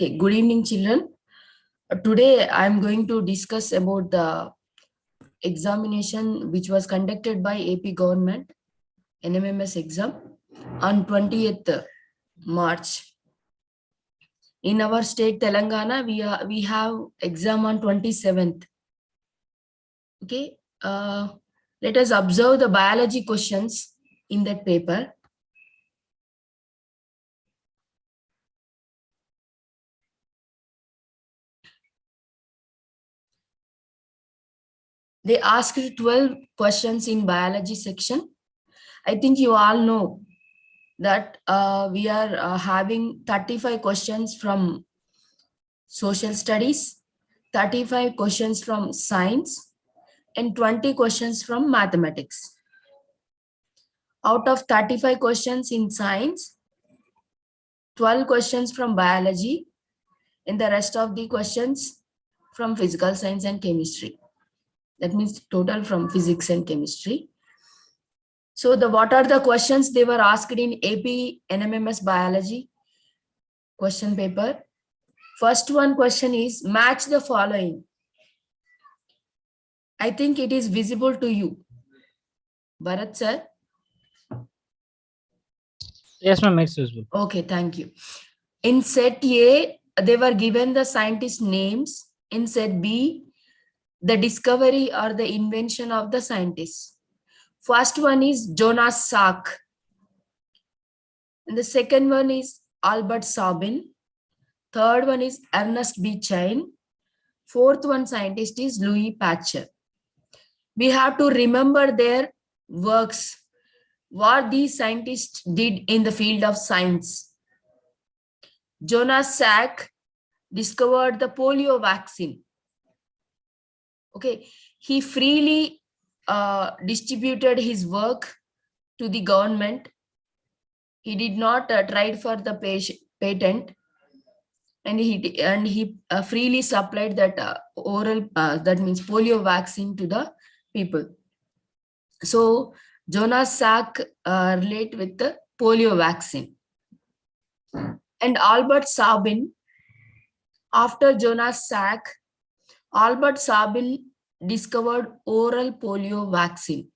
Okay, good evening, children. Today I am going to discuss about the examination which was conducted by AP government NMMS exam on 20th March. In our state Telangana, we have exam on 27th. Okay, let us observe the biology questions in that paper. They asked 12 questions in biology section. I think you all know that we are having 35 questions from social studies, 35 questions from science, and 20 questions from mathematics. Out of 35 questions in science, 12 questions from biology, and the rest of the questions from physical science and chemistry. That means total from physics and chemistry. So what are the questions they were asked in AP NMMS biology question paper? First one question is match the following. I think it is visible to you. Bharat sir? Yes, ma'am, it's visible. Okay, thank you. In set A, they were given the scientist names. In set B, the discovery or the invention of the scientist. First one is Jonas Salk. And the second one is Albert Sabin. Third one is Ernest B. Chain. Fourth one scientist is Louis Pasteur. We have to remember their works, what these scientists did in the field of science. Jonas Salk discovered the polio vaccine. Okay, he freely distributed his work to the government. He did not try for the patent, and he freely supplied that oral, that means polio vaccine to the people. So Jonas Salk relate with the polio vaccine. And Albert Sabin, after Jonas Salk, Albert Sabin discovered oral polio vaccine.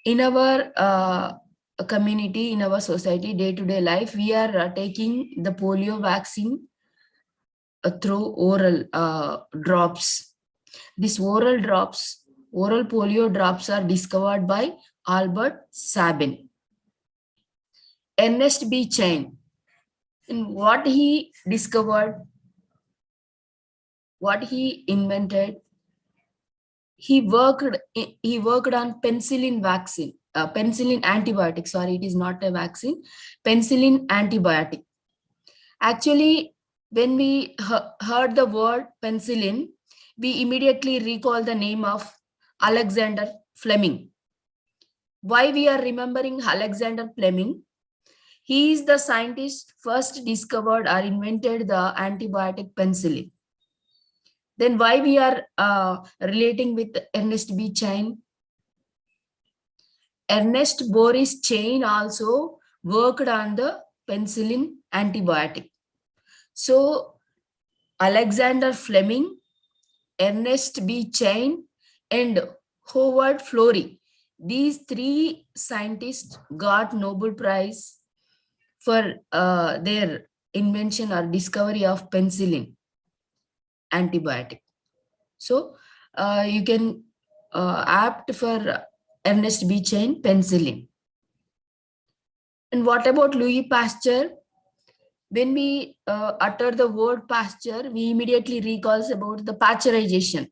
In our community, in our society, day-to-day life, we are taking the polio vaccine through oral drops. These oral polio drops are discovered by Albert Sabin. Ernest B. Chain, and what he discovered, what he invented, he worked on penicillin vaccine, penicillin antibiotic. Sorry, it is not a vaccine, penicillin antibiotic. Actually, when we heard the word penicillin, we immediately recall the name of Alexander Fleming. Why we are remembering Alexander Fleming? He is the scientist first discovered or invented the antibiotic penicillin. Then why we are relating with Ernest B. Chain? Ernest Boris Chain also worked on the penicillin antibiotic. So Alexander Fleming, Ernest B. Chain, and Howard Florey, these three scientists got Nobel Prize for their invention or discovery of penicillin antibiotic. So you can opt for Ernest B. Chain, penicillin. And what about Louis Pasteur? When we utter the word Pasteur, we immediately recalls about the pasteurization.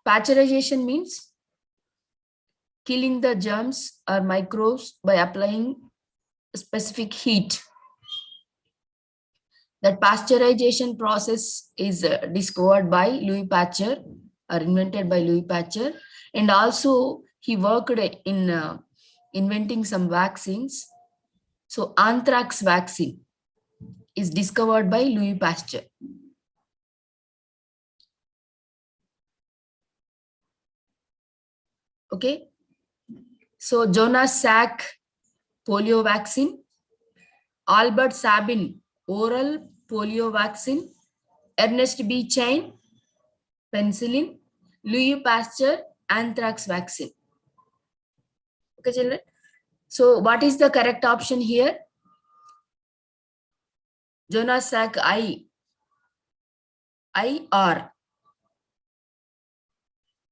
Pasteurization means killing the germs or microbes by applying specific heat. That pasteurization process is discovered by Louis Pasteur or invented by Louis Pasteur, and also he worked in inventing some vaccines. So anthrax vaccine is discovered by Louis Pasteur. Okay, so Jonas Salk polio vaccine, Albert Sabin oral polio vaccine, Ernest B. Chain, penicillin, Louis Pasteur, anthrax vaccine. Okay, children. So what is the correct option here? Jonas Salk I R.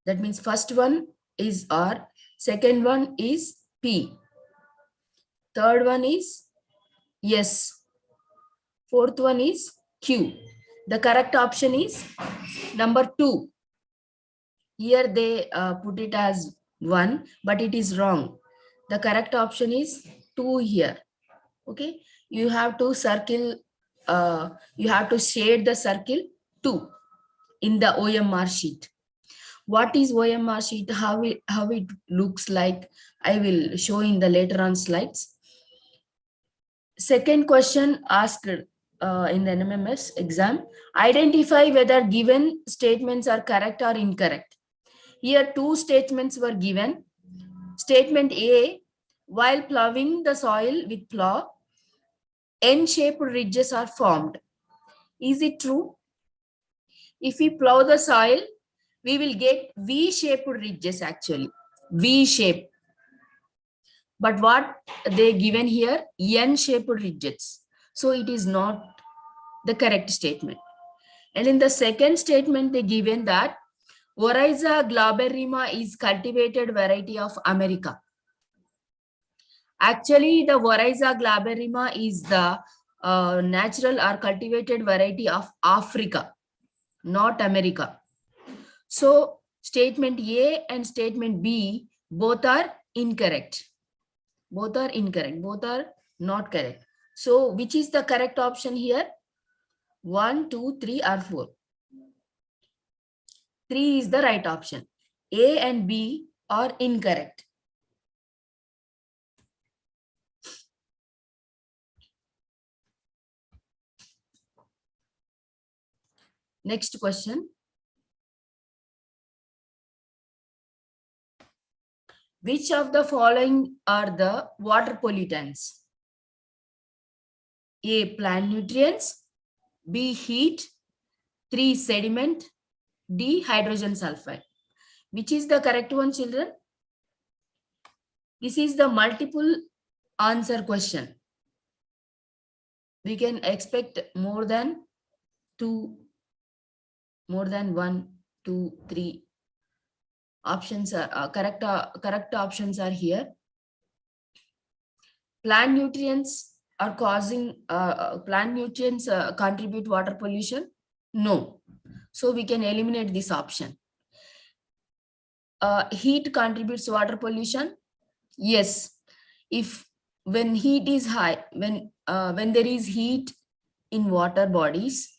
That means first one is R, second one is P, third one is S, fourth one is Q. The correct option is number 2. Here they put it as 1, but it is wrong. The correct option is 2 here. Okay, you have to circle, you have to shade the circle 2 in the OMR sheet. What is OMR sheet? How it looks like? I will show in the later on slides. Second question asked in the NMMS exam: identify whether given statements are correct or incorrect. Here 2 statements were given. Statement A: while plowing the soil with plow, N-shaped ridges are formed. Is it true? If we plow the soil, we will get V-shaped ridges actually. V-shape. But what they given here? N-shaped ridges. So it is not the correct statement. And in the second statement, they given that Oryza glaberrima is cultivated variety of America. Actually, the Oryza glaberrima is the natural or cultivated variety of Africa, not America. So statement A and statement B both are incorrect. Both are incorrect. Both are not correct. So which is the correct option here? 1, 2, 3 or 4. 3 is the right option. A and B are incorrect. Next question. Which of the following are the water pollutants? A, plant nutrients, B, heat, 3, sediment, D, hydrogen sulfide. Which is the correct one, children? This is the multiple answer question. We can expect more than 2, more than 1, 2, 3 options are correct options are here. Plant nutrients are causing plant nutrients contribute water pollution? No. So we can eliminate this option. Heat contributes water pollution? Yes. If when heat is high, when there is heat in water bodies,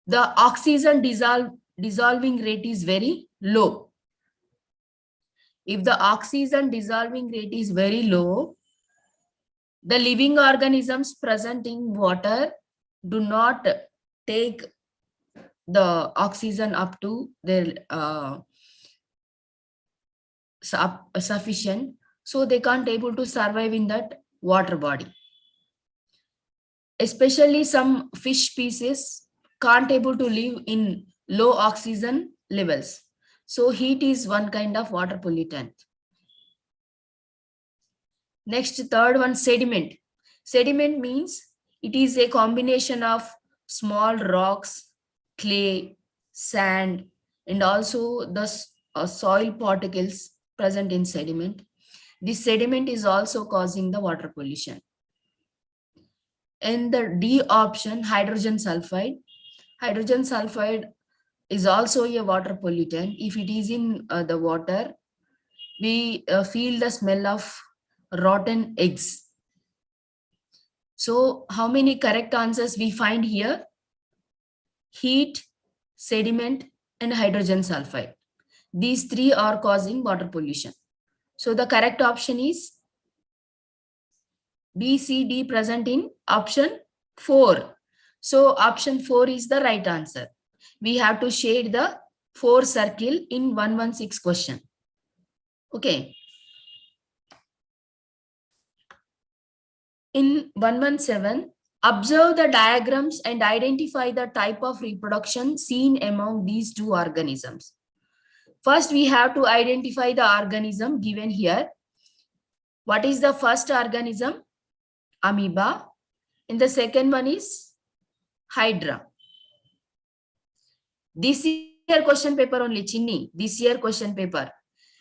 the oxygen dissolving rate is very low. If the oxygen dissolving rate is very low, the living organisms present in water do not take the oxygen up to their sufficient, so they can't able to survive in that water body. Especially some fish species can't able to live in low oxygen levels. So heat is one kind of water pollutant. Next, third one, sediment. Sediment means it is a combination of small rocks, clay, sand, and also the soil particles present in sediment. This sediment is also causing the water pollution. And the D option, hydrogen sulfide. Hydrogen sulfide is also a water pollutant. If it is in the water, we feel the smell of rotten eggs. So how many correct answers we find here? Heat, sediment, and hydrogen sulfide. These 3 are causing water pollution. So the correct option is B, C, D present in option 4. So option 4 is the right answer. We have to shade the 4 circle in 116 question. Okay. In 117, Observe the diagrams and identify the type of reproduction seen among these two organisms. First, we have to identify the organism given here. What is the first organism? Amoeba. And the second one is Hydra. This year question paper only, Chinni. This year question paper.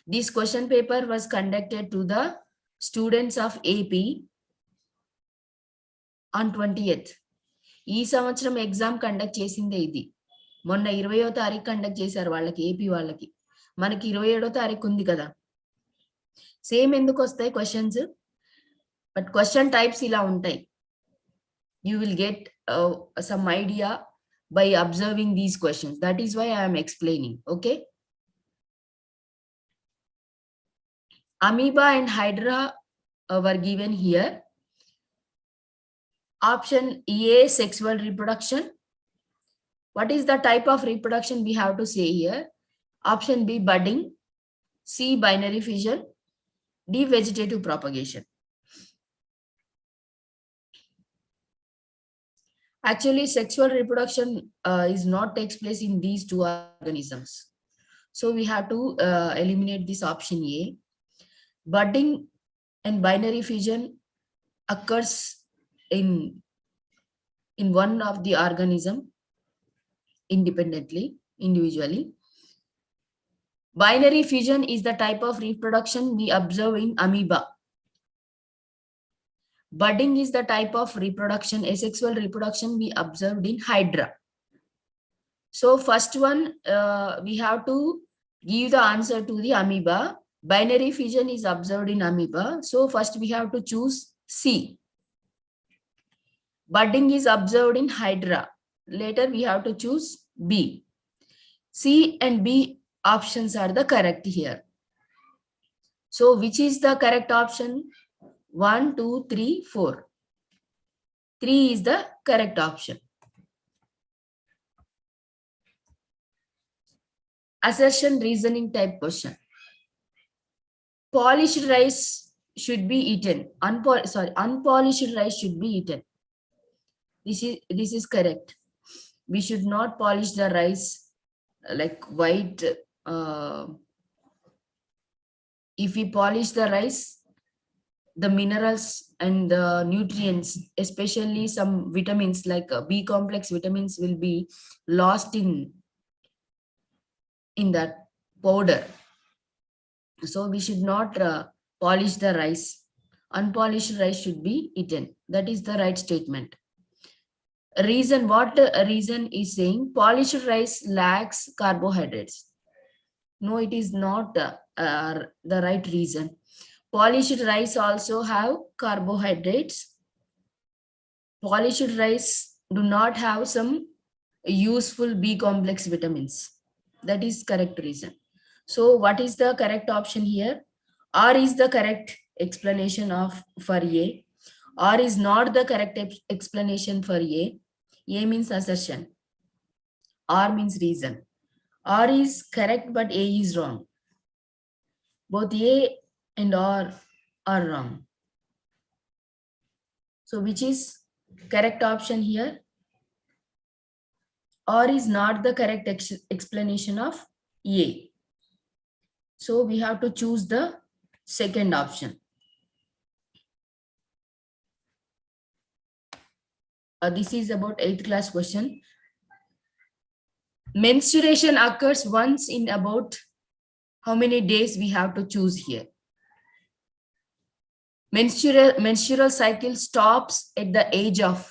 This question paper was conducted to the students of AP on 20th. ఈ సంవత్సరం exam conduct చేసిందే ఇది. మొన్న 20వ తారీఖు conduct చేశారు వాళ్ళకి, AP వాళ్ళకి. మనకి 27వ తారీఖు ఉంది కదా. సేమ్ ఎందుకు వస్తాయి క్వశ్చన్స్? బట్ క్వశ్చన్ టైప్స్ ఇలా ఉంటాయి. You will get some idea by observing these questions. That is why I am explaining. Okay. Amoeba and Hydra were given here. Option A, sexual reproduction. What is the type of reproduction we have to say here? Option B, budding. C, binary fission. D, vegetative propagation. Actually, sexual reproduction is not takes place in these two organisms. So we have to eliminate this option A. Budding and binary fission occurs in one of the organism independently, individually. Binary fission is the type of reproduction we observe in amoeba. Budding is the type of reproduction, asexual reproduction we observed in Hydra. So first one, we have to give the answer to the amoeba. Binary fission is observed in amoeba. So first we have to choose C. Budding is observed in Hydra. Later we have to choose B. C and B options are the correct here. So which is the correct option? 1, 2, 3, 4. 3 is the correct option. Assertion reasoning type question. Polished rice should be eaten. Unpolished rice should be eaten. This is correct. We should not polish the rice like white. If we polish the rice, the minerals and the nutrients, especially some vitamins like B complex vitamins, will be lost in that powder. So we should not polish the rice. Unpolished rice should be eaten. That is the right statement. Reason, what reason is saying polished rice lacks carbohydrates? No, it is not the right reason. Polished rice also have carbohydrates. Polished rice do not have some useful B complex vitamins. That is correct reason. So what is the correct option here? R is the correct explanation for A. R is not the correct explanation for A. A means assertion. R means reason. R is correct, but A is wrong. Both A and R are wrong. So which is correct option here? R is not the correct explanation of A. So we have to choose the second option. This is about 8th class question. Menstruation occurs once in about how many days we have to choose here? Menstrual cycle stops at the age of,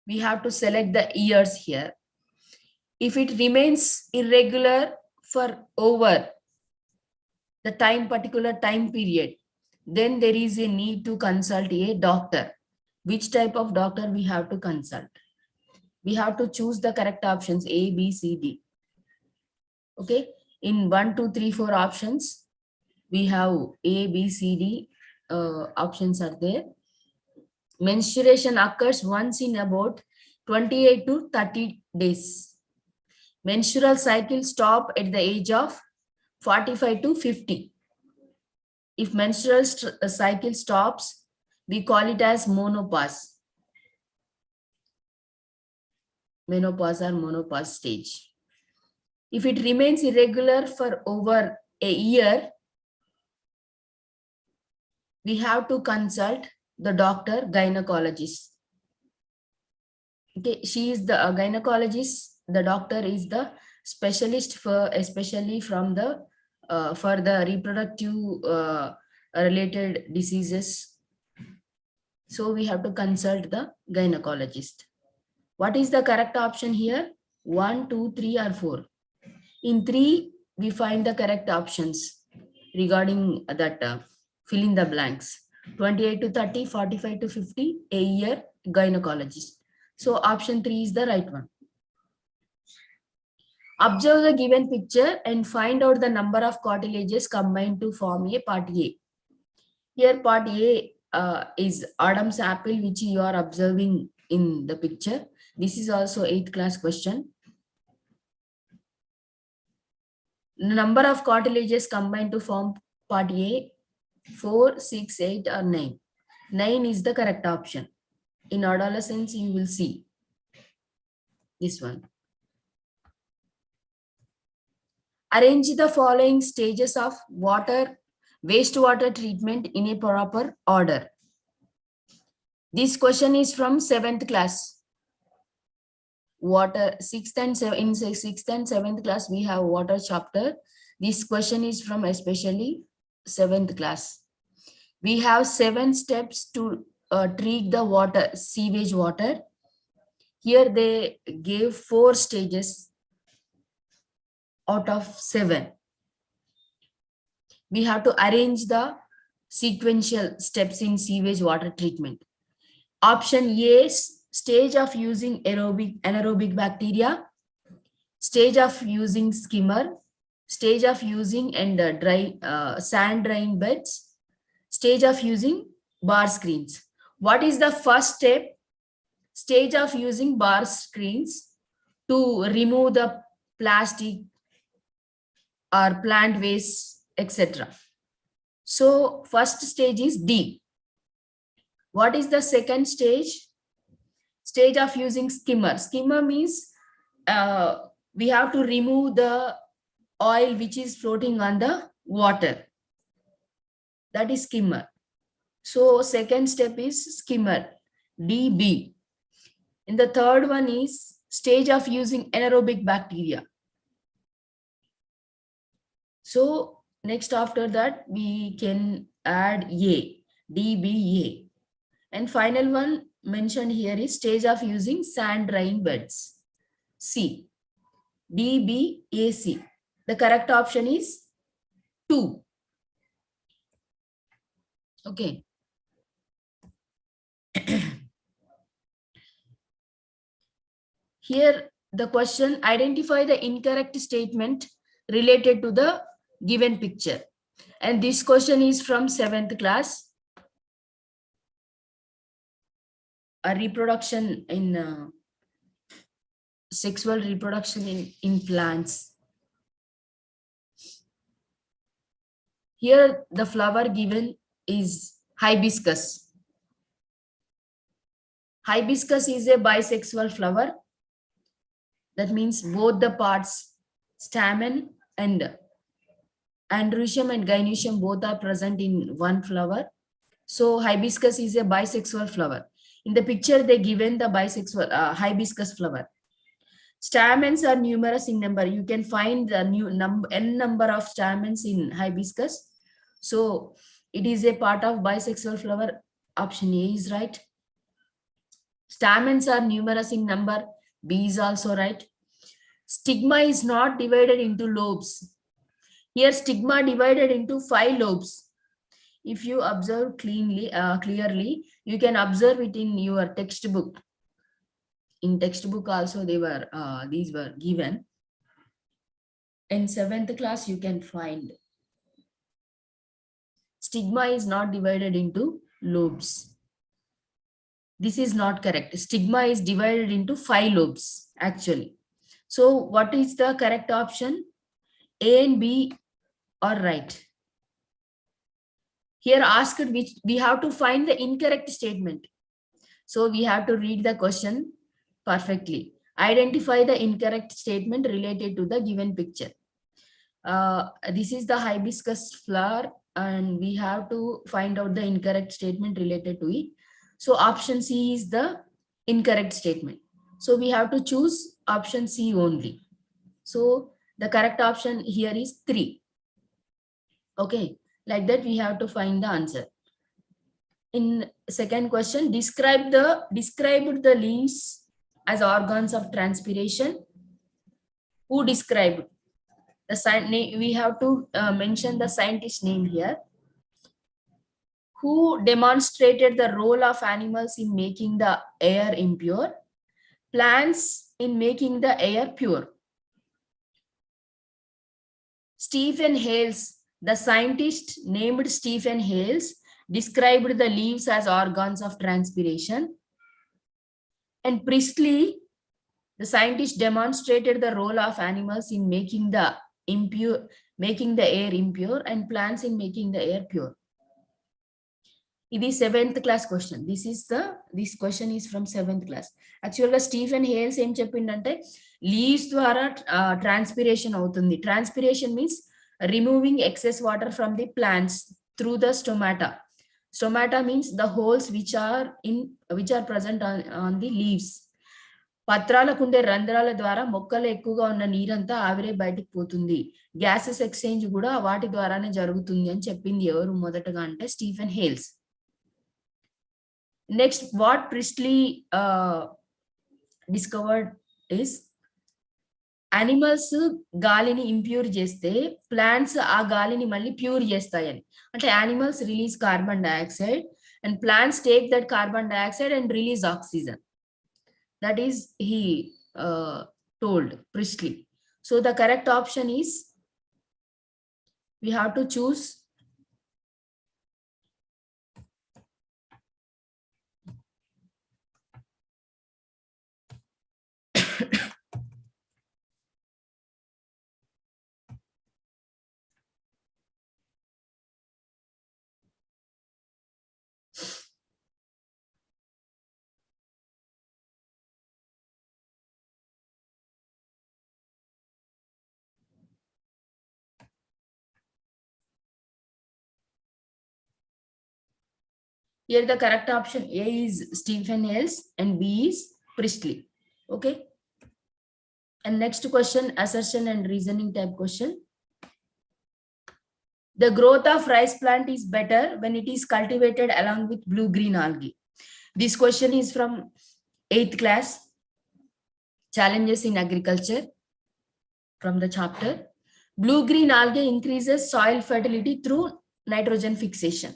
we have to select the years here. If it remains irregular for over the particular time period, then there is a need to consult a doctor. Which type of doctor we have to consult? We have to choose the correct options A, B, C, D. Okay, in 1, 2, 3, 4 options, we have A, B, C, D options are there. Menstruation occurs once in about 28 to 30 days. Menstrual cycle stop at the age of 45 to 50. If menstrual cycle stops, we call it as menopause. menopause or monopause stage. If it remains irregular for over a year, we have to consult the doctor gynecologist. Okay, she is the gynecologist. The doctor is the specialist for especially from the for the reproductive related diseases. So we have to consult the gynecologist. What is the correct option here? 1, 2, 3, or 4? In 3, we find the correct options regarding that fill in the blanks. 28 to 30, 45 to 50, a year, gynecologist. So option 3 is the right one. Observe the given picture and find out the number of cartilages combined to form a part A. Here part A is Adam's apple, which you are observing in the picture. This is also 8th class question. Number of cartilages combined to form part A, 4, 6, 8 or 9. 9 is the correct option. In adolescence, you will see this one. Arrange the following stages of wastewater treatment in a proper order. This question is from 7th class. Water, 6th and 7th, in 6th and 7th class, we have water chapter. This question is from especially 7th class. We have 7 steps to treat the water, sewage water. Here they gave 4 stages out of 7. We have to arrange the sequential steps in sewage water treatment. Option A, stage of using anaerobic bacteria, stage of using skimmer, stage of using and sand drying beds, stage of using bar screens. What is the first step? Stage of using bar screens to remove the plastic or plant waste, etc. So first stage is D. What is the second stage? Stage of using skimmer. Skimmer means we have to remove the oil which is floating on the water. That is skimmer. So second step is skimmer, DB. And the third one is stage of using anaerobic bacteria. So next after that, we can add A, DBA. And final one mentioned here is stage of using sand drying beds, C, DBAC. The correct option is 2. Okay. Here the question, identify the incorrect statement related to the given picture. And this question is from 7th class. A reproduction in sexual reproduction in plants. Here the flower given is hibiscus. Hibiscus is a bisexual flower. That means both the parts, stamen and androecium and gynoecium, both are present in one flower. So hibiscus is a bisexual flower. In the picture, they given the bisexual hibiscus flower. Stamens are numerous in number. You can find the n number of stamens in hibiscus. So it is a part of bisexual flower. Option A is right. Stamens are numerous in number. B is also right. Stigma is not divided into lobes. Here stigma divided into 5 lobes. If you observe clearly, you can observe it in your textbook. In textbook also these were given. In 7th class you can find. Stigma is not divided into lobes. This is not correct. Stigma is divided into 5 lobes actually. So what is the correct option? A and B are right. Here asked which we have to find the incorrect statement. So we have to read the question perfectly. Identify the incorrect statement related to the given picture. This is the hibiscus flower, and we have to find out the incorrect statement related to it. So option C is the incorrect statement. So we have to choose option C only. So the correct option here is 3. Okay, like that we have to find the answer. In second question, describe the leaves as organs of transpiration. Who described? We have to mention the scientist name here. Who demonstrated the role of animals in making the air impure? Plants in making the air pure. Stephen Hales, the scientist named Stephen Hales, described the leaves as organs of transpiration. And Priestley, the scientist, demonstrated the role of animals in making the air impure, and plants in making the air pure. This is 7th class question. This question is from 7th class. Actually, Stephen Hales em cheppindante leaves ద్వారా transpiration అవుతుంది. Transpiration means removing excess water from the plants through the stomata. Stomata means the holes which are present on the leaves. పత్రాలకు ఉండే రంధ్రాల ద్వారా మొక్కలు ఎక్కువగా ఉన్న నీరంతా ఆవిరే బయటికి పోతుంది. గ్యాసెస్ ఎక్స్చేంజ్ కూడా వాటి ద్వారానే జరుగుతుంది అని చెప్పింది ఎవరు మొదటగా అంటే Stephen Hales. Next, what Priestley discovered is animals గాలిని ఇంప్యూర్ చేస్తే ప్లాంట్స్ ఆ గాలిని మళ్ళీ ప్యూర్ చేస్తాయని. అంటే animals release carbon dioxide and plants take that carbon dioxide and release oxygen. That is he told Priestley. So the correct option is, we have to choose here the correct option A is Stephen Hales and B is Priestley. Okay. And next question, assertion and reasoning type question. The growth of rice plant is better when it is cultivated along with blue-green algae. This question is from 8th class, challenges in agriculture, from the chapter. Blue-green algae increases soil fertility through nitrogen fixation.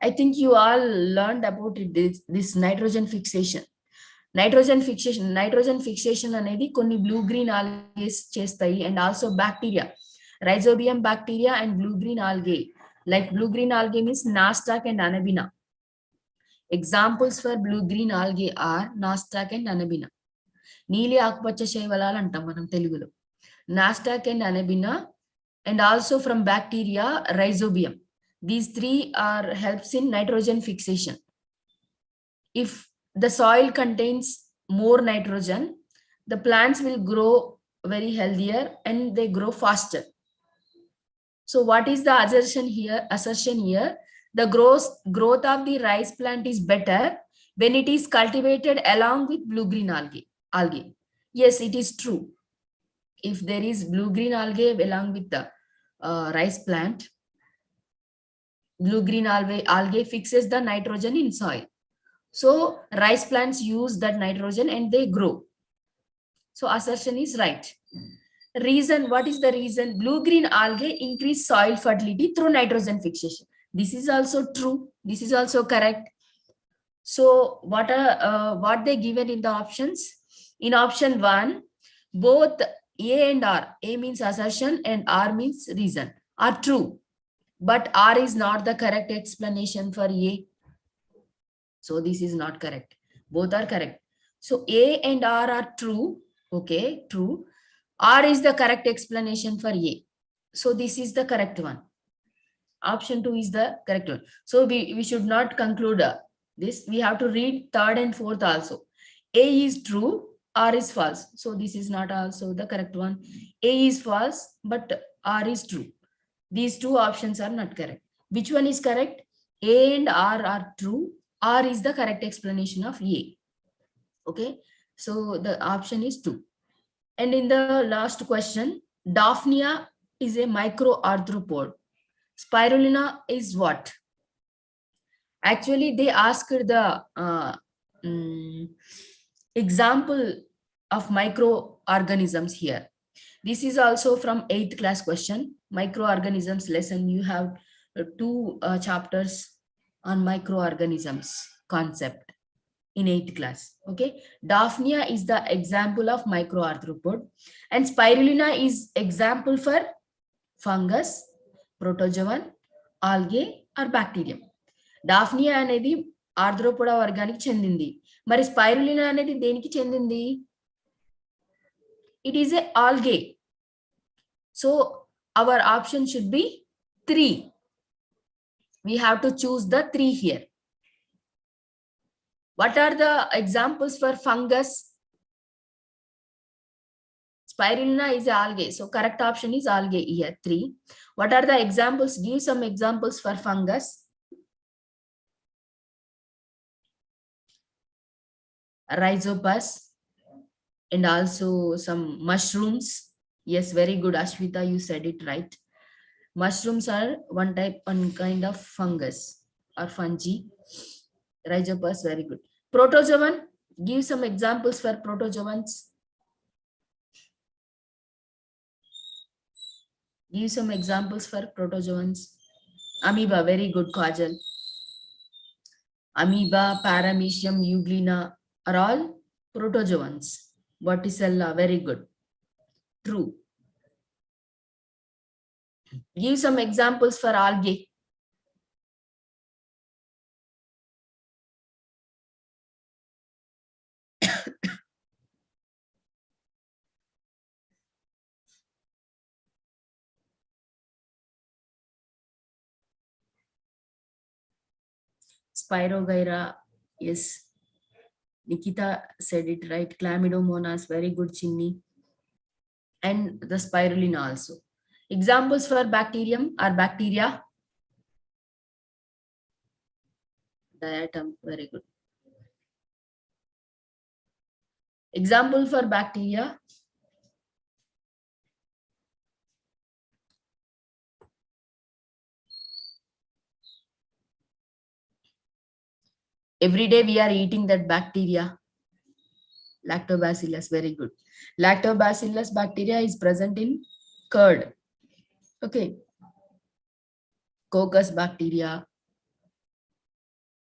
I think you all learned about it, this nitrogen fixation. Nitrogen fixation అనేది కొన్ని blue green algae చేస్తాయి, and also bacteria, rhizobium bacteria and blue green algae. Like blue green algae means Nostoc and Anabina. Examples for blue green algae are Nostoc and Anabina. నీలి ఆకుపచ్చ శైవలాలు అంటాం మనం తెలుగులో. Nostoc and Anabina, and also from bacteria rhizobium. These three are helps in nitrogen fixation. If the soil contains more nitrogen, the plants will grow very healthier and they grow faster. So what is the assertion here? The growth of the rice plant is better when it is cultivated along with blue-green algae. Yes, it is true. If there is blue-green algae along with the rice plant, blue-green algae fixes the nitrogen in soil. So rice plants use that nitrogen and they grow. So assertion is right. Reason, what is the reason? Blue-green algae increase soil fertility through nitrogen fixation. This is also true. This is also correct. So what they given in the options? In option 1, both A and R, A means assertion and R means reason, are true. But R is not the correct explanation for A. So this is not correct. Both are correct. So A and R are true. Okay, true. R is the correct explanation for A. So this is the correct one. Option 2 is the correct one. So we should not conclude this. We have to read 3rd and 4th also. A is true R is false. So this is not also the correct one. A is false, but R is true. These two options are not correct. Which one is correct? A and R are true. R is the correct explanation of A. Okay. So the option is 2. And in the last question, Daphnia is a microarthropod. Spirulina is what? Actually, they asked the example of microorganisms here. This is also from 8th class question. Microorganisms lesson. You have 2 chapters on microorganisms concept in 8th class. Okay. Daphnia is the example of microarthropod. And spirulina is example for fungus, protozoan, algae or bacterium. Daphnia అనేది Arthropoda వర్గానికి చెందింది. మరి spirulina అనేది దేనికి చెందింది? It is a algae. So our option should be 3. We have to choose the 3 here. What are the examples for fungus? Spirulina is algae. So correct option is algae here, 3. What are the examples? Give some examples for fungus. Rhizopus and also some mushrooms. Yes, very good, Ashwita, you said it right. Mushrooms are one kind of fungus or fungi. Rhizopus, very good. Protozoan, give some examples for protozoans. Give some examples for protozoans. Amoeba, very good, Kajal. Amoeba, Paramecium, Euglena are all protozoans. Vorticella, very good. True. Give some examples for algae. Spirogyra, yes. Nikita said it right. Chlamydomonas, very good, Chinni. And the spirulina also. Examples for bacterium or bacteria. Diatom, very good. Example for bacteria. Every day we are eating that bacteria. Lactobacillus, very good. Lactobacillus bacteria is present in curd. Okay. Coccus bacteria,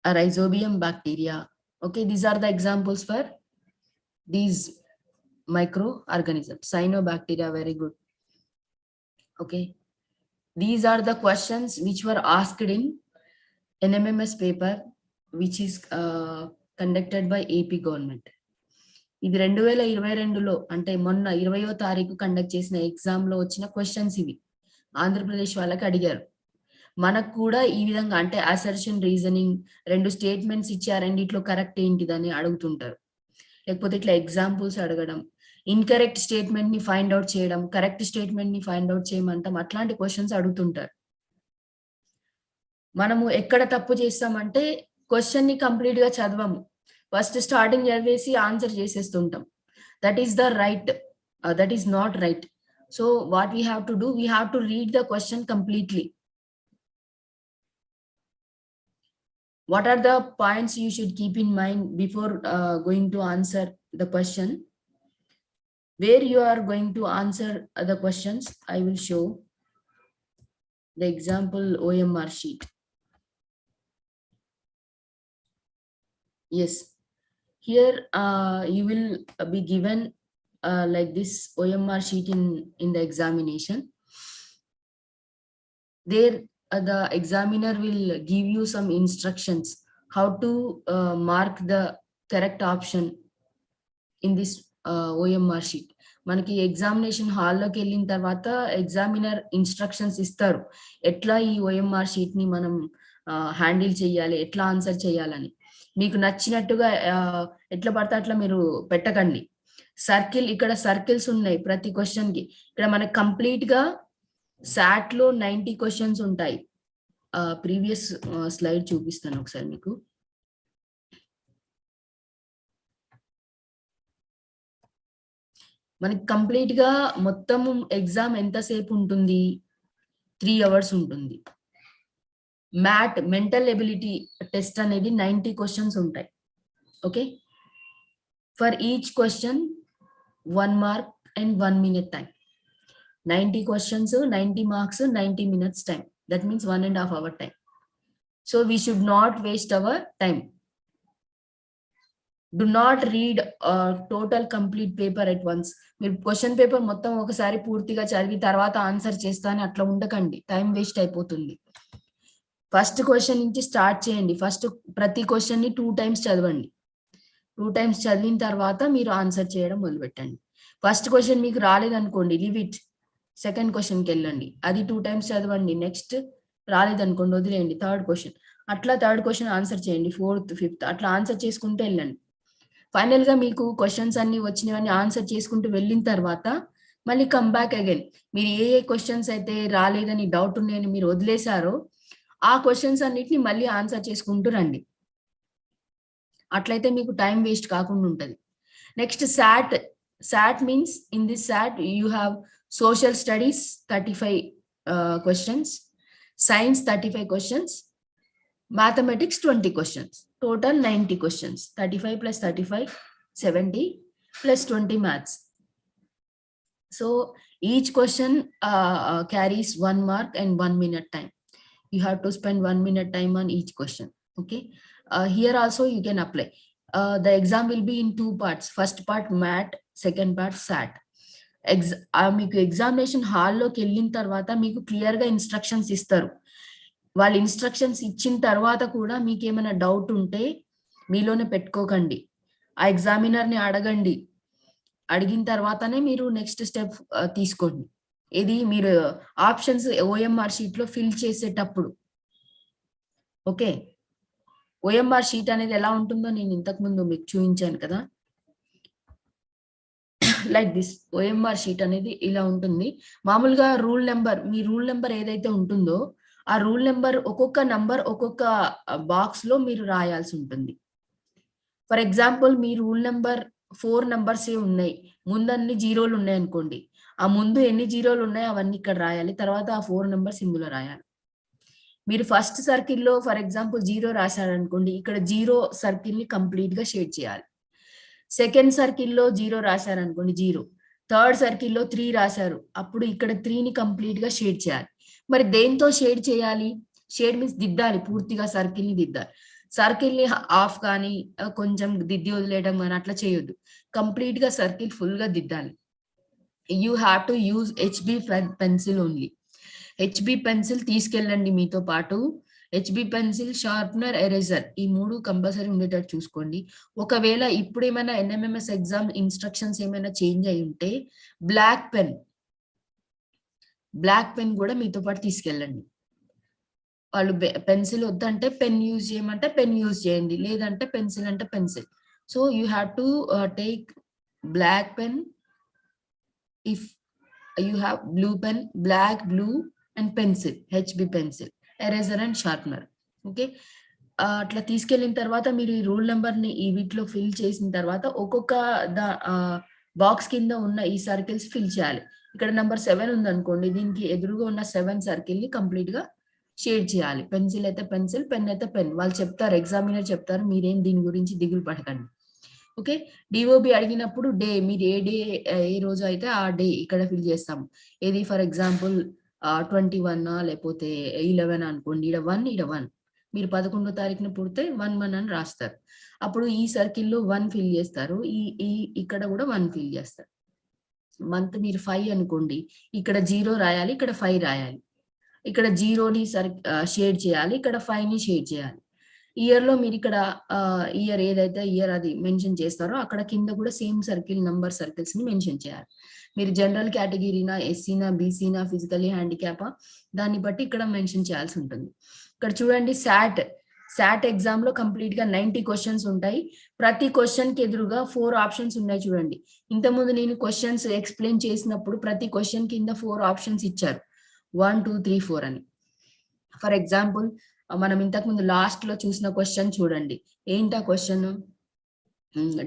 a Rhizobium bacteria. Okay, these are the examples for these microorganisms. Cyanobacteria, very good. Okay, these are the questions which were asked in NMMS paper, which is conducted by AP government. ఇది 2022లో అంటే మొన్న 20వ తారీఖు conduct చేసిన exam లో వచ్చిన questions ఇవి. ఆంధ్రప్రదేశ్ వాళ్ళకి అడిగారు. మనకు కూడా ఈ విధంగా అంటే అసర్షన్ రీజనింగ్ 2 స్టేట్మెంట్స్ ఇచ్చారు, రెండిట్లో కరెక్ట్ ఏంటిదని అడుగుతుంటారు. లేకపోతే ఇట్లా ఎగ్జాంపుల్స్ అడగడం, ఇన్కరెక్ట్ స్టేట్మెంట్ ని ఫైండ్ అవుట్ చేయడం, కరెక్ట్ స్టేట్మెంట్ ని ఫైండ్ అవుట్ చేయమంటాం, అట్లాంటి క్వశ్చన్స్ అడుగుతుంటారు. మనము ఎక్కడ తప్పు చేస్తామంటే క్వశ్చన్ ని కంప్లీట్ గా చదవము, ఫస్ట్ స్టార్టింగ్ చదివేసి ఆన్సర్ చేసేస్తుంటాం. That is the right, that is not right. So what we have to do, we have to read the question completely. What are the points you should keep in mind before going to answer the question? Where you are going to answer the questions, I will show the example OMR sheet. Yes, here you will be given like this OMR sheet in the examination. There the examiner will give you some instructions how to mark the correct option in this OMR sheet. మనకి examination హాల్లోకి వెళ్ళిన తర్వాత examiner instructions ఇస్తారు, ఎట్లా ఈ OMR sheet ని మనం handle చేయాలి, ఎట్లా ఆన్సర్ చేయాలని. మీకు నచ్చినట్టుగా ఎట్లా పడితే అట్లా మీరు పెట్టకండి. సర్కిల్, ఇక్కడ సర్కిల్స్ ఉన్నాయి ప్రతి క్వశ్చన్ కి. ఇక్కడ మనకి కంప్లీట్ గా సాట్ లో 90 క్వశ్చన్స్ ఉంటాయి. ప్రీవియస్ స్లైడ్ చూపిస్తాను ఒకసారి మీకు. మనకి కంప్లీట్ గా మొత్తం ఎగ్జామ్ ఎంతసేపు ఉంటుంది? 3 hours ఉంటుంది. మ్యాట్ మెంటల్ ఎబిలిటీ టెస్ట్ అనేది 90 క్వశ్చన్స్ ఉంటాయి. Okay, for each question 1 mark and 1 minute time. 90 questions, 90 marks, 90 minutes time. That means 1.5 hour time. So we should not waste our time. Do not read total complete paper at once. మీరు question paper మొత్తం ఒకసారి పూర్తిగా చదివి తర్వాత answer చేస్తాను అట్లా ఉండకండి, time waste అయిపోతుంది. ఫస్ట్ క్వశ్చన్ నుంచి స్టార్ట్ చేయండి. ఫస్ట్ ప్రతి క్వశ్చన్ ని 2 times చదవండి. 2 times చదివిన తర్వాత మీరు ఆన్సర్ చేయడం మొదలుపెట్టండి. ఫస్ట్ క్వశ్చన్ మీకు రాలేదనుకోండి, లీవ్ ఇట్, సెకండ్ క్వశ్చన్కి వెళ్ళండి, అది 2 times చదవండి. నెక్స్ట్ రాలేదనుకోండి, వదిలేయండి, థర్డ్ క్వశ్చన్, అట్లా థర్డ్ క్వశ్చన్ ఆన్సర్ చేయండి, ఫోర్త్, ఫిఫ్త్, అట్లా ఆన్సర్ చేసుకుంటూ వెళ్ళండి. ఫైనల్ గా మీకు క్వశ్చన్స్ అన్ని వచ్చినవన్నీ ఆన్సర్ చేసుకుంటూ వెళ్ళిన తర్వాత మళ్ళీ కమ్ బ్యాక్ అగైన్. మీరు ఏ క్వశ్చన్స్ అయితే రాలేదని డౌట్ ఉన్నాయని మీరు వదిలేశారో ఆ క్వశ్చన్స్ అన్నిటిని మళ్ళీ ఆన్సర్ చేసుకుంటూ రండి. అట్లయితే మీకు టైం వేస్ట్ కాకుండా ఉంటుంది. Next SAT. SAT means in this SAT you have social studies 35 questions, science 35 questions, mathematics 20 questions, total 90 questions. 35 plus 35 70 plus 20 maths. So each question carries 1 mark and 1 minute time. You have to spend 1 minute time on each question. Okay, here also you can apply. The exam will be in 2 parts. First part math, second part sat. మీకు examination హాల్లోకి వెళ్ళిన తర్వాత మీకు clear గా instructions ఇస్తారు. వాళ్ళు instructions ఇచ్చిన తర్వాత కూడా మీకు ఏమైనా డౌట్ ఉంటే మీలోనే పెట్టుకోకండి, ఆ ఎగ్జామినర్ ని అడగండి. అడిగిన తర్వాతనే మీరు నెక్స్ట్ స్టెప్ తీసుకోండి. ఇది మీరు ఆప్షన్స్ ఓఎంఆర్ షీట్ లో ఫిల్ చేసేటప్పుడు. ఓకే, ఓఎంఆర్ షీట్ అనేది ఎలా ఉంటుందో నేను ఇంతకు ముందు మీకు చూపించాను కదా, లైక్ దిస్. ఓఎంఆర్ షీట్ అనేది ఇలా ఉంటుంది. మామూలుగా రూల్ నెంబర్, మీ రూల్ నెంబర్ ఏదైతే ఉంటుందో ఆ రూల్ నెంబర్ ఒక్కొక్క నంబర్ ఒక్కొక్క బాక్స్ లో మీరు రాయాల్సి ఉంటుంది. For example me rule number 4 numbers ఉన్నాయి, ముందు అన్ని జీరోలు ఉన్నాయి అనుకోండి, ఆ ముందు ఎన్ని జీరోలు ఉన్నాయో అవన్నీ ఇక్కడ రాయాలి, తర్వాత ఆ 4 numbers ఇందులో రాయాలి. మీరు ఫస్ట్ సర్కిల్లో ఫర్ ఎగ్జాంపుల్ 0 రాశారనుకోండి, ఇక్కడ 0 సర్కిల్ ని కంప్లీట్ గా షేడ్ చేయాలి. సెకండ్ సర్కిల్లో 0 రాశారనుకోండి 0, థర్డ్ సర్కిల్లో 3 రాశారు, అప్పుడు ఇక్కడ 3 ని కంప్లీట్ గా షేడ్ చేయాలి. మరి దేంతో షేడ్ చేయాలి? షేడ్ మీన్స్ దిద్దాలి, పూర్తిగా సర్కిల్ ని దిద్దాలి. సర్కిల్ ని హాఫ్ కానీ కొంచెం దిద్ది వదిలేయడం కానీ అట్లా చేయొద్దు, కంప్లీట్ గా సర్కిల్ ఫుల్ గా దిద్దాలి. You have to use HB pencil only. HB pencil తీసుకెళ్ళండి మీతో పాటు. హెచ్బి పెన్సిల్, షార్ప్నర్, ఎరేజర్, ఈ 3 కంపల్సరీ ఉండేటట్టు చూసుకోండి. ఒకవేళ ఇప్పుడు ఏమైనా ఎన్ఎంఎంఎస్ ఎగ్జామ్ ఇన్స్ట్రక్షన్స్ ఏమైనా చేంజ్ అయి ఉంటే బ్లాక్ పెన్ కూడా మీతో పాటు తీసుకెళ్ళండి. వాళ్ళు పెన్సిల్ వద్దంటే పెన్ యూజ్ చేయమంటే పెన్ యూజ్ చేయండి, లేదంటే పెన్సిల్ అంటే pencil. So you have to take black pen. If you have blue pen, black, blue and pencil, HB pencil, eraser and sharpener. Okay, అట్లా తీసుకెళ్ళిన తర్వాత మీరు ఈ రూల్ నెంబర్ ని ఈ వీటిలో ఫిల్ చేసిన తర్వాత ఒక్కొక్క బాక్స్ కింద ఉన్న ఈ సర్కిల్స్ ఫిల్ చేయాలి. ఇక్కడ నెంబర్ 7 ఉంది అనుకోండి, దీనికి ఎదురుగా ఉన్న 7 సర్కిల్ ని కంప్లీట్ గా షేడ్ చేయాలి. పెన్సిల్ అయితే పెన్సిల్, పెన్ అయితే పెన్, వాళ్ళు చెప్తారు, ఎగ్జామినర్ చెప్తారు, మీరేం దీని గురించి దిగులు పడకండి. ఓకే, డిఓబి అడిగినప్పుడు డే, మీరు ఏ డే ఏ రోజు అయితే ఆ డే ఇక్కడ ఫిల్ చేస్తాము. ఏది ఫర్ ఎగ్జాంపుల్ 21 లేకపోతే 11 అనుకోండి, ఇడ 1 మీరు 11వ తారీఖున పుడితే 1 అని రాస్తారు. అప్పుడు ఈ సర్కిల్లో 1 ఫిల్ చేస్తారు, ఇక్కడ కూడా 1 ఫిల్ చేస్తారు. మంత్ మీరు 5 అనుకోండి, ఇక్కడ 0 రాయాలి, ఇక్కడ 5 రాయాలి. ఇక్కడ 0ని షేడ్ చేయాలి, ఇక్కడ 5ని షేడ్ చేయాలి. ఇయర్ లో మీరు ఇక్కడ ఇయర్ ఏదైతే ఇయర్ అది మెన్షన్ చేస్తారో అక్కడ కింద కూడా సేమ్ సర్కిల్ నంబర్ సర్కిల్స్ ని మెన్షన్ చేయాలి. మీరు జనరల్ కేటగిరీనా, ఎస్సీనా, బీసీనా, ఫిజికల్లీ హ్యాండిక్యాపా, దాన్ని బట్టి ఇక్కడ మెన్షన్ చేయాల్సి ఉంటుంది. ఇక్కడ చూడండి, సాట్ ఎగ్జామ్ లో కంప్లీట్ గా 90 క్వశ్చన్స్ ఉంటాయి. ప్రతి క్వశ్చన్ కి ఎదురుగా 4 ఆప్షన్స్ ఉన్నాయి చూడండి. ఇంతకుముందు నేను క్వశ్చన్స్ ఎక్స్ప్లెయిన్ చేసినప్పుడు ప్రతి క్వశ్చన్ కింద 4 ఆప్షన్స్ ఇచ్చారు, 1 2 3 4 అని. ఫర్ ఎగ్జాంపుల్ మనం ఇంతకుముందు లాస్ట్ లో చూసిన క్వశ్చన్ చూడండి. ఏంటా question?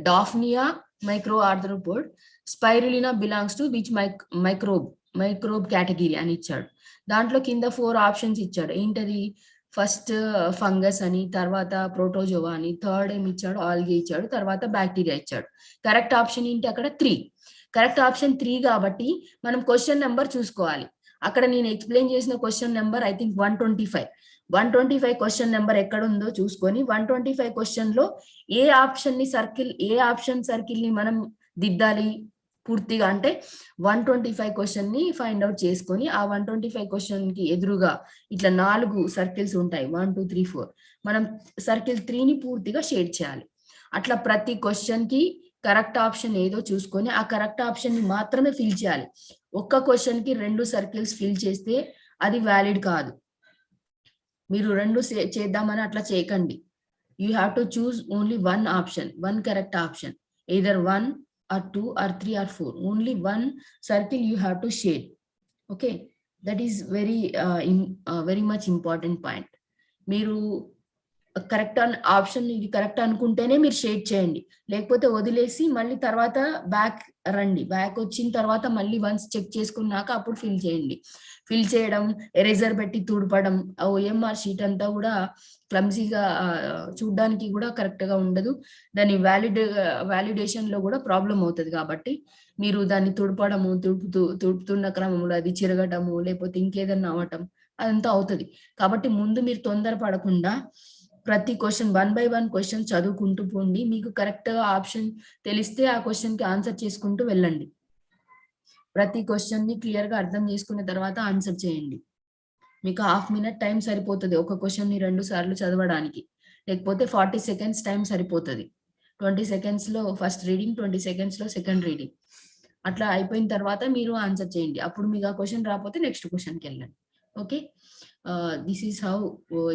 Daphnia micro arthropod spirulina belongs to which microbe category అని ఇచ్చాడు. దాంట్లో కింద 4 ఆప్షన్స్ ఇచ్చాడు. ఏంటది? ఫస్ట్ ఫంగస్ అని, తర్వాత ప్రోటోజోవా అని, థర్డ్ ఏమి ఇచ్చాడు? ఆల్గే ఇచ్చాడు, తర్వాత బ్యాక్టీరియా ఇచ్చాడు. కరెక్ట్ ఆప్షన్ ఏంటి అక్కడ? 3. కరెక్ట్ ఆప్షన్ 3 కాబట్టి మనం క్వశ్చన్ నెంబర్ చూసుకోవాలి. అక్కడ నేను ఎక్స్ప్లెయిన్ చేసిన question number I think 125 question number ఎక్కడ ఉందో చూసుకొని 125 క్వశ్చన్ లో ఏ ఆప్షన్ సర్కిల్ ని మనం దిద్దాలి పూర్తిగా అంటే 125 క్వశ్చన్ ని ఫైండ్ అవుట్ చేసుకొని ఆ 125 క్వశ్చన్ కి ఎదురుగా ఇట్లా 4 సర్కిల్స్ ఉంటాయి, 1 2 3 4. మనం సర్కిల్ 3 ని పూర్తిగా షేడ్ చేయాలి. అట్లా ప్రతి క్వశ్చన్ కి కరెక్ట్ ఆప్షన్ ఏదో చూసుకొని ఆ కరెక్ట్ ఆప్షన్ ని మాత్రమే ఫిల్ చేయాలి. ఒక్క క్వశ్చన్ కి 2 సర్కిల్స్ ఫిల్ చేస్తే అది వ్యాలిడ్ కాదు. మీరు 2 చేద్దామని అట్లా చేయకండి. You have to choose only 1 option, 1 correct option, either 1 or 2 or 3 or 4. Only 1 circle you have to shade. Okay, that is very much important point. మీరు కరెక్ట్ ఆప్షన్ ఇది కరెక్ట్ అనుకుంటేనే మీరు షేడ్ చేయండి, లేకపోతే వదిలేసి మళ్ళీ తర్వాత బ్యాక్ రండి. బ్యాక్ వచ్చిన తర్వాత మళ్ళీ వన్స్ చెక్ చేసుకున్నాక అప్పుడు ఫిల్ చేయండి. ఫిల్ చేయడం, ఎరేజర్ పెట్టి తుడపడం, ఓఎంఆర్ షీట్ అంతా కూడా క్లమ్జీగా చూడడానికి కూడా కరెక్ట్ గా ఉండదు. దాని వ్యాలిడేషన్ లో కూడా ప్రాబ్లం అవుతుంది. కాబట్టి మీరు దాన్ని తుడపడము, తుడుపుతున్న క్రమంలో అది చిరగటము లేకపోతే ఇంకేదన్నా అవటం అదంతా అవుతుంది. కాబట్టి ముందు మీరు తొందరపడకుండా ప్రతి క్వశ్చన్ 1 by 1 క్వశ్చన్ చదువుకుంటూ పోండి. మీకు కరెక్ట్ గా ఆప్షన్ తెలిస్తే ఆ క్వశ్చన్ కి ఆన్సర్ చేసుకుంటూ వెళ్ళండి. ప్రతి క్వశ్చన్ ని క్లియర్ గా అర్థం చేసుకున్న తర్వాత ఆన్సర్ చేయండి. మీకు హాఫ్ మినిట్ టైం సరిపోతుంది ఒక క్వశ్చన్ ని 2 సార్లు చదవడానికి, లేకపోతే 40 seconds టైం సరిపోతుంది. 20 seconds లో ఫస్ట్ రీడింగ్, 20 seconds లో సెకండ్ రీడింగ్. అట్లా అయిపోయిన తర్వాత మీరు ఆన్సర్ చేయండి. అప్పుడు మీకు ఆ క్వశ్చన్ రాకపోతే నెక్స్ట్ క్వశ్చన్కి వెళ్ళండి. Okay, this is how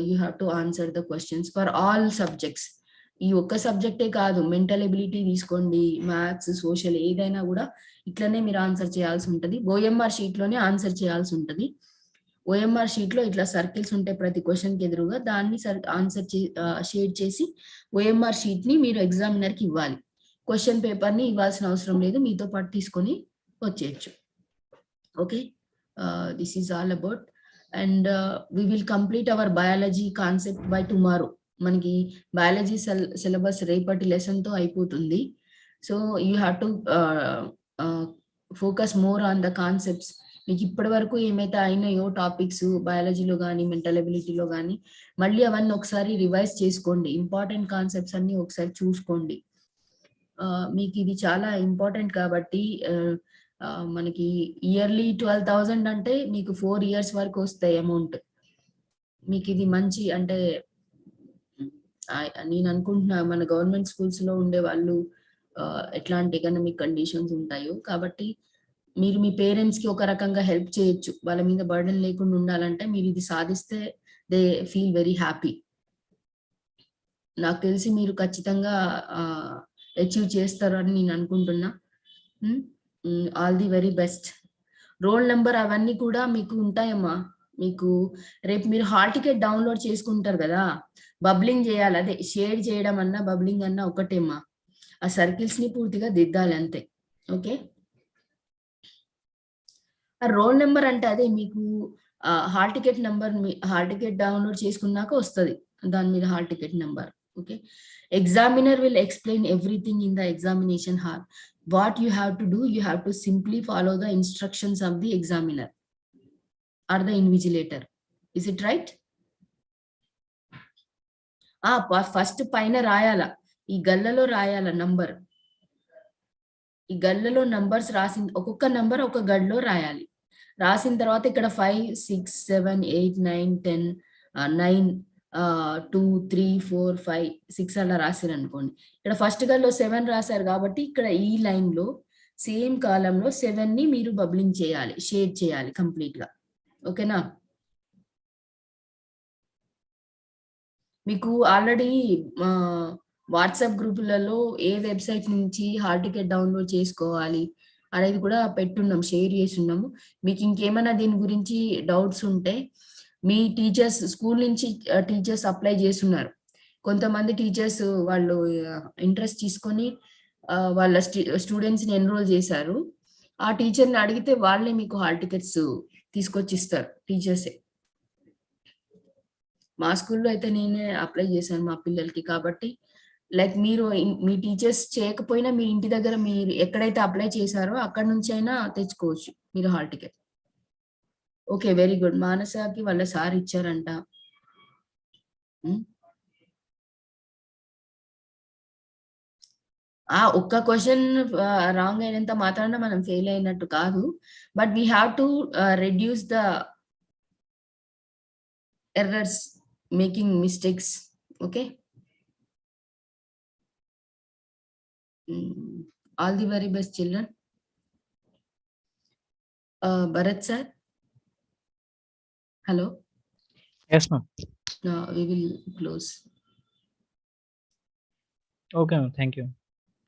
you have to answer the questions for all subjects. ఈ ఒక్క సబ్జెక్టే కాదు, మెంటల్ ఎబిలిటీ తీసుకోండి, మ్యాథ్స్, సోషల్, ఏదైనా కూడా ఇట్లనే మీరు ఆన్సర్ చేయాల్సి ఉంటుంది. ఓఎంఆర్ షీట్ లోనే ఆన్సర్ చేయాల్సి ఉంటుంది. ఓఎంఆర్ షీట్ లో ఇట్లా సర్కిల్స్ ఉంటాయి ప్రతి క్వశ్చన్ కి ఎదురుగా, దాన్ని ఆన్సర్ షేడ్ చేసి ఓఎంఆర్ షీట్ ని మీరు ఎగ్జామినర్ కి ఇవ్వాలి. క్వశ్చన్ పేపర్ ని ఇవ్వాల్సిన అవసరం లేదు, మీతో పాటు తీసుకొని వచ్చేయచ్చు. Okay, this is all about, and we will complete our biology concept by tomorrow. మనకి బయాలజీ సిలబస్ రేపటి లెసన్ తో అయిపోతుంది. So you have to focus more on the concepts. మీకు ఇప్పటి వరకు ఏమైతే అయినాయో టాపిక్స్ బయాలజీలో కానీ మెంటల్ ఎబిలిటీలో కానీ మళ్ళీ అవన్నీ ఒకసారి రివైజ్ చేసుకోండి. ఇంపార్టెంట్ కాన్సెప్ట్స్ అన్ని ఒకసారి చూసుకోండి. మీకు ఇది చాలా ఇంపార్టెంట్ కాబట్టి మనకి ఇయర్లీ 12,000 అంటే మీకు 4 years వరకు వస్తాయి అమౌంట్. మీకు ఇది మంచి అంటే నేను అనుకుంటున్నా మన గవర్నమెంట్ స్కూల్స్ లో ఉండే వాళ్ళు ఎట్లాంటి ఎకనామిక్ కండిషన్స్ ఉంటాయో, కాబట్టి మీరు మీ పేరెంట్స్ కి ఒక రకంగా హెల్ప్ చేయొచ్చు. వాళ్ళ మీద బర్డెన్ లేకుండా ఉండాలంటే మీరు ఇది సాధిస్తే దే ఫీల్ వెరీ హ్యాపీ. నాకు తెలిసి మీరు ఖచ్చితంగా అచీవ్ చేస్తారు అని నేను అనుకుంటున్నా. All the very best. Roll number అవన్నీ కూడా మీకు ఉంటాయమ్మా. మీకు రేపు మీరు హాల్ టికెట్ డౌన్లోడ్ చేసుకుంటారు కదా, బబ్లింగ్ చేయాలి. అదే షేడ్ చేయడం అన్నా బబ్లింగ్ అన్నా ఒకటేమ్మా. ఆ సర్కిల్స్ ని పూర్తిగా దిద్దాలి అంతే. ఓకే, ఆ రోల్ నెంబర్ అంటే అదే మీకు hall ticket number, hall ticket download చేసుకున్నాక వస్తుంది దాని మీద hall ticket number. Okay, examiner will explain everything in the examination hall. What you have to do, you have to simply follow the instructions of the examiner or the invigilator. Is it right? First పైన రాయాల, ఈ గల్లలో రాయాల number. ఈ గల్లలో numbers రాసిన ఒక్కొక్క number ఒక గడిలో రాయాలి. రాసిన తర్వాత ఇక్కడ 5 6 7 8 9 10 9 2 3 4 5 6 అలా రాశారు అనుకోండి. ఇక్కడ ఫస్ట్ గల్లో 7 రాశారు కాబట్టి ఇక్కడ ఈ లైన్ లో సేమ్ కాలంలో 7 ని మీరు బబ్లింగ్ చేయాలి, షేడ్ చేయాలి కంప్లీట్ గా. ఓకేనా? మీకు ఆల్రెడీ వాట్సాప్ గ్రూపులలో ఏ వెబ్సైట్ నుంచి హాల్ టికెట్ డౌన్లోడ్ చేసుకోవాలి అనేది కూడా పెట్టున్నాం, షేర్ చేస్తున్నాము. మీకు ఇంకేమైనా దీని గురించి డౌట్స్ ఉంటే మీ టీచర్స్, స్కూల్ నుంచి టీచర్స్ అప్లై చేస్తున్నారు. కొంతమంది టీచర్స్ వాళ్ళు ఇంట్రెస్ట్ తీసుకొని వాళ్ళ స్టూడెంట్స్ని ఎన్రోల్ చేశారు. ఆ టీచర్ని అడిగితే వాళ్ళే మీకు హాల్ టికెట్స్ తీసుకొచ్చి ఇస్తారు, టీచర్సే. మా స్కూల్లో అయితే నేనే అప్లై చేశాను మా పిల్లలకి. కాబట్టి లైక్ మీరు మీ టీచర్స్ చేయకపోయినా మీ ఇంటి దగ్గర మీరు ఎక్కడైతే అప్లై చేశారో అక్కడ నుంచి అయినా తెచ్చుకోవచ్చు మీరు hall ticket. Okay, very good. మానసకి వాళ్ళ సార్ ఇచ్చారంట. ఒక్క క్వశ్చన్ రాంగ్ అయినంత మాత్రాన మనం ఫెయిల్ అయినట్టు కాదు. But we have to reduce the errors, making mistakes. Okay, all the very best children. Bharat sir, hello. Yes, ma'am. We will close. Okay, ma'am. Thank you.